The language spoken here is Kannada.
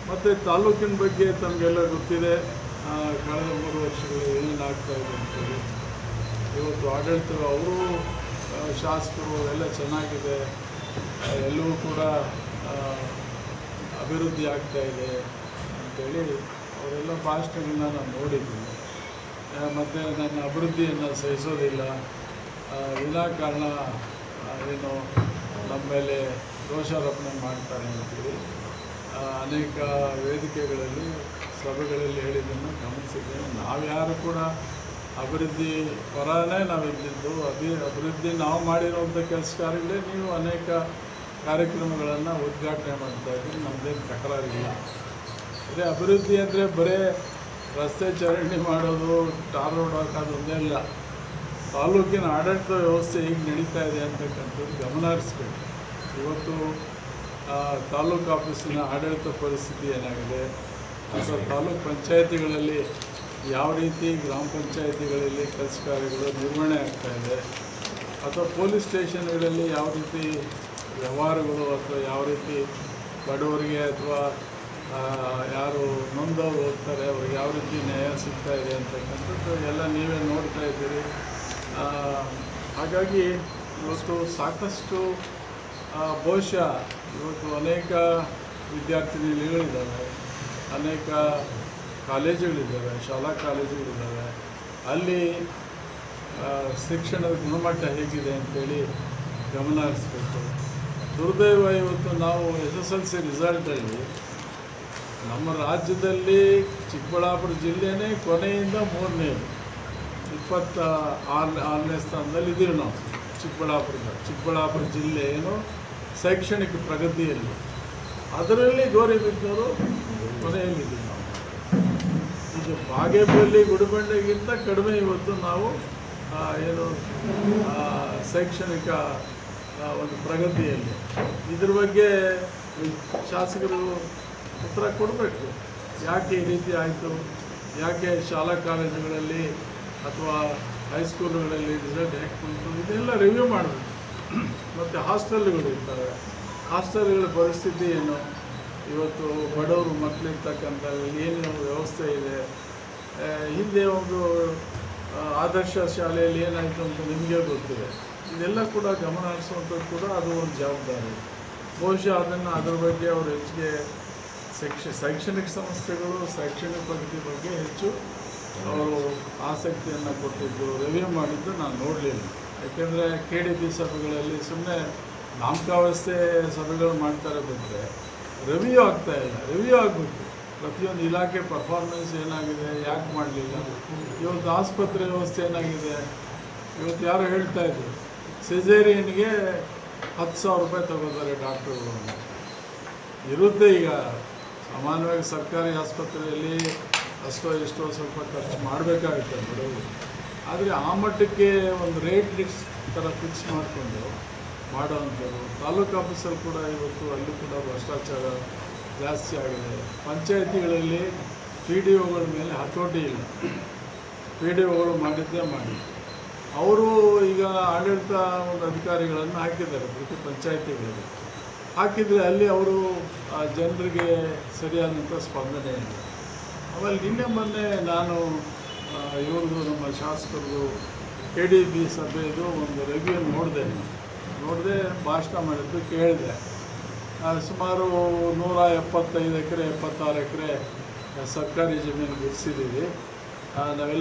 ಮತ್ತು ತಾಲೂಕಿನ ಬಗ್ಗೆ ತಮಗೆಲ್ಲ ಗೊತ್ತಿದೆ. ಕಳೆದ 3 ವರ್ಷಗಳು ಏನೇನಾಗ್ತಾ ಇದೆ ಅಂತೇಳಿ. ಇವತ್ತು ಆಡಳಿತ ಅವರು ಶಾಸಕರು ಎಲ್ಲ ಚೆನ್ನಾಗಿದೆ, ಎಲ್ಲವೂ ಕೂಡ ಅಭಿವೃದ್ಧಿ ಆಗ್ತಾ ಇದೆ ಅಂಥೇಳಿ ಅವರೆಲ್ಲ ಭಾಷಣಗಳನ್ನ ನಾನು ನೋಡಿದ್ದೀನಿ. ಮತ್ತು ನನ್ನ ಅಭಿವೃದ್ಧಿಯನ್ನು ಸಹಿಸೋದಿಲ್ಲ, ವಿನಾಕಾರಣ ಏನು ನಮ್ಮ ಮೇಲೆ ದೋಷಾರೋಪಣೆ ಮಾಡ್ತಾರೆ ಅಂತೇಳಿ ಅನೇಕ ವೇದಿಕೆಗಳಲ್ಲಿ ಸಭೆಗಳಲ್ಲಿ ಹೇಳಿದ್ದನ್ನು ಗಮನಿಸಿದ್ದೇನೆ. ನಾವ್ಯಾರು ಕೂಡ ಅಭಿವೃದ್ಧಿ ಪರನೇ ನಾವಿದ್ದಿದ್ದು. ಅಭಿವೃದ್ಧಿ ನಾವು ಮಾಡಿರುವಂಥ ಕೆಲಸ ಕಾರ್ಯಗಳೇ ನೀವು ಅನೇಕ ಕಾರ್ಯಕ್ರಮಗಳನ್ನು ಉದ್ಘಾಟನೆ ಮಾಡ್ತಾಯಿದ್ದೀವಿ, ನಮ್ಮದೇನು ತಕರಾರಿಲ್ಲ. ಅದೇ ಅಭಿವೃದ್ಧಿ ಅಂದರೆ ಬರೀ ರಸ್ತೆ ಚರಂಡಿ ಮಾಡೋದು, ಟಾರ್ ರೋಡ್ ಹಾಕೋದು ಒಂದೇ ಇಲ್ಲ. ತಾಲೂಕಿನ ಆಡಳಿತ ವ್ಯವಸ್ಥೆ ಈಗ ನಡೀತಾ ಇದೆ ಅಂತಕ್ಕಂಥದ್ದು ಗಮನ ಹರಿಸ್ಬೇಕು. ಇವತ್ತು ತಾಲೂಕು ಆಫೀಸಿನ ಆಡಳಿತ ಪರಿಸ್ಥಿತಿ ಏನಾಗಿದೆ, ಅಥವಾ ತಾಲೂಕು ಪಂಚಾಯಿತಿಗಳಲ್ಲಿ ಯಾವ ರೀತಿ ಗ್ರಾಮ ಪಂಚಾಯಿತಿಗಳಲ್ಲಿ ಕೆಲಸ ಕಾರ್ಯಗಳು ನಿರ್ವಹಣೆ ಆಗ್ತಾಯಿದೆ, ಅಥವಾ ಪೊಲೀಸ್ ಸ್ಟೇಷನ್ಗಳಲ್ಲಿ ಯಾವ ರೀತಿ ವ್ಯವಹಾರಗಳು, ಅಥವಾ ಯಾವ ರೀತಿ ಬಡವರಿಗೆ ಅಥವಾ ಯಾರು ನೊಂದವರು ಹೋಗ್ತಾರೆ ಅವ್ರಿಗೆ ಯಾವ ರೀತಿ ನ್ಯಾಯ ಸಿಗ್ತಾ ಇದೆ ಅಂತಕ್ಕಂಥದ್ದು ಎಲ್ಲ ನೀವೇ ನೋಡ್ತಾ ಇದ್ದೀರಿ. ಹಾಗಾಗಿ ಇವತ್ತು ಸಾಕಷ್ಟು ಬಹುಶಃ ಇವತ್ತು ಅನೇಕ ವಿದ್ಯಾರ್ಥಿನಿಗಳಿದ್ದಾವೆ, ಅನೇಕ ಕಾಲೇಜುಗಳಿದ್ದಾವೆ, ಶಾಲಾ ಕಾಲೇಜುಗಳಿದ್ದಾವೆ. ಅಲ್ಲಿ ಶಿಕ್ಷಣದ ಗುಣಮಟ್ಟ ಹೇಗಿದೆ ಅಂತೇಳಿ ಗಮನ ಹರಿಸ್ಬೇಕು. ದುರ್ದೈವ ಇವತ್ತು ನಾವು SSLC ರಿಸಲ್ಟಲ್ಲಿ ನಮ್ಮ ರಾಜ್ಯದಲ್ಲಿ ಚಿಕ್ಕಬಳ್ಳಾಪುರ ಜಿಲ್ಲೆನೇ ಕೊನೆಯಿಂದ 3ನೇದು, 26ನೇ ಸ್ಥಾನದಲ್ಲಿ ಇದ್ದೀವಿ ನಾವು. ಚಿಕ್ಕಬಳ್ಳಾಪುರ ಜಿಲ್ಲೆ ಏನು ಶೈಕ್ಷಣಿಕ ಪ್ರಗತಿಯಲ್ಲಿ, ಅದರಲ್ಲಿ ಗೌರಿಬಿದನೂರು ಕೊನೆಯಲ್ಲಿದ್ದೀವಿ ನಾವು. ಇದು ಬಾಗೇಪಲ್ಲಿ ಗುಡಿಬಂಡೆಗಿಂತ ಕಡಿಮೆ ಇವತ್ತು ನಾವು ಏನು ಶೈಕ್ಷಣಿಕ ಒಂದು ಪ್ರಗತಿಯಲ್ಲಿ. ಇದ್ರ ಬಗ್ಗೆ ಶಾಸಕರು ಉತ್ತರ ಕೊಡಬೇಕು. ಯಾಕೆ ಈ ರೀತಿ ಆಯಿತು, ಯಾಕೆ ಶಾಲಾ ಕಾಲೇಜುಗಳಲ್ಲಿ ಅಥವಾ ಹೈಸ್ಕೂಲುಗಳಲ್ಲಿ ರಿಸಲ್ಟ್ ಹೇಗೆ ಬಂತು, ಇದೆಲ್ಲ ರಿವ್ಯೂ ಮಾಡಬೇಕು. ಮತ್ತು ಹಾಸ್ಟೆಲ್ಗಳು ಇರ್ತವೆ, ಹಾಸ್ಟೆಲ್ಗಳ ಪರಿಸ್ಥಿತಿ ಏನು, ಇವತ್ತು ಬಡವರು ಮಕ್ಕಳಿರ್ತಕ್ಕಂಥ ಏನು ವ್ಯವಸ್ಥೆ ಇದೆ. ಹಿಂದೆ ಒಂದು ಆದರ್ಶ ಶಾಲೆಯಲ್ಲಿ ಏನಾಯಿತು ಅಂತ ನಿಮಗೆ ಗೊತ್ತಿದೆ. ಇದೆಲ್ಲ ಕೂಡ ಗಮನ ಹರಿಸುವಂಥದ್ದು ಕೂಡ ಅದು ಒಂದು ಜವಾಬ್ದಾರಿ. ಬಹುಶಃ ಅದರ ಬಗ್ಗೆ ಅವರು ಹೆಚ್ಚಿಗೆ ಶೈಕ್ಷಣಿಕ ಸಂಸ್ಥೆಗಳು ಶೈಕ್ಷಣಿಕ ಪ್ರಗತಿ ಬಗ್ಗೆ ಹೆಚ್ಚು ಅವರು ಆಸಕ್ತಿಯನ್ನು ಕೊಟ್ಟಿದ್ದು, ರಿವ್ಯೂ ಮಾಡಿದ್ದು ನಾನು ನೋಡಲಿಲ್ಲ. ಯಾಕೆಂದರೆ KDP ಸಭೆಗಳಲ್ಲಿ ಸುಮ್ಮನೆ ನಾಮಕಾವಸ್ಥೆ ಸಭೆಗಳು ಮಾಡ್ತಾರೆ ಬಿಟ್ಟರೆ ರಿವ್ಯೂ ಆಗ್ತಾಯಿಲ್ಲ. ರಿವ್ಯೂ ಆಗಬೇಕು. ಪ್ರತಿಯೊಂದು ಇಲಾಖೆ ಪರ್ಫಾರ್ಮೆನ್ಸ್ ಏನಾಗಿದೆ, ಯಾಕೆ ಮಾಡಲಿಲ್ಲ, ಇವತ್ತು ಆಸ್ಪತ್ರೆ ವ್ಯವಸ್ಥೆ ಏನಾಗಿದೆ. ಇವತ್ತು ಯಾರು ಹೇಳ್ತಾಯಿದ್ರು ಸಿಸೇರಿಯನ್ಗೆ 10,000 ರೂಪಾಯಿ ತಗೋತಾರೆ ಡಾಕ್ಟ್ರುಗಳು. ಇರುತ್ತೆ ಈಗ ಸಾಮಾನ್ಯವಾಗಿ ಸರ್ಕಾರಿ ಆಸ್ಪತ್ರೆಯಲ್ಲಿ ಅಷ್ಟೋ ಎಷ್ಟೋ ಸ್ವಲ್ಪ ಖರ್ಚು ಮಾಡಬೇಕಾಗುತ್ತೆ ಬಡವರು. ಆದರೆ ಆ ಮಟ್ಟಕ್ಕೆ ಒಂದು ರೇಟ್ ಲಿಸ್ಟ್ ಥರ ಫಿಕ್ಸ್ ಮಾಡಿಕೊಂಡು ಮಾಡೋವಂಥದ್ದು. ತಾಲೂಕು ಆಫೀಸಲ್ಲಿ ಕೂಡ ಇವತ್ತು ಅಲ್ಲೂ ಕೂಡ ಭ್ರಷ್ಟಾಚಾರ ಜಾಸ್ತಿ ಆಗಿದೆ. ಪಂಚಾಯಿತಿಗಳಲ್ಲಿ PDOಗಳ ಮೇಲೆ ಹತೋಟಿ ಇಲ್ಲ. PDOಗಳು ಮಾಡಿದ್ದೇ ಮಾಡಿ ಅವರು ಈಗ ಆಡಳಿತ ಒಂದು ಅಧಿಕಾರಿಗಳನ್ನು ಹಾಕಿದ್ದಾರೆ ಪ್ರತಿ ಪಂಚಾಯಿತಿಗಳಿಗೆ. ಹಾಕಿದರೆ ಅಲ್ಲಿ ಅವರು ಜನರಿಗೆ ಸರಿಯಾದಂಥ ಸ್ಪಂದನೆ ಇಲ್ಲ. ಆಮೇಲೆ ನಿನ್ನೆ ಮೊನ್ನೆ ನಾನು ಇವ್ರದ್ದು ನಮ್ಮ ಶಾಸಕರದು KDP ಸಭೆಯದು ಒಂದು ರಿವ್ಯೂ ನೋಡಿದೆ, ಭಾಷಣ ಮಾಡಿದ್ದು ಕೇಳಿದೆ. ಸುಮಾರು 175 ಎಕರೆ 76 ಎಕರೆ ಸರ್ಕಾರಿ ಜಮೀನು ಬಿಡಿಸಿದ್ದೀವಿ ನಾವೆಲ್ಲ.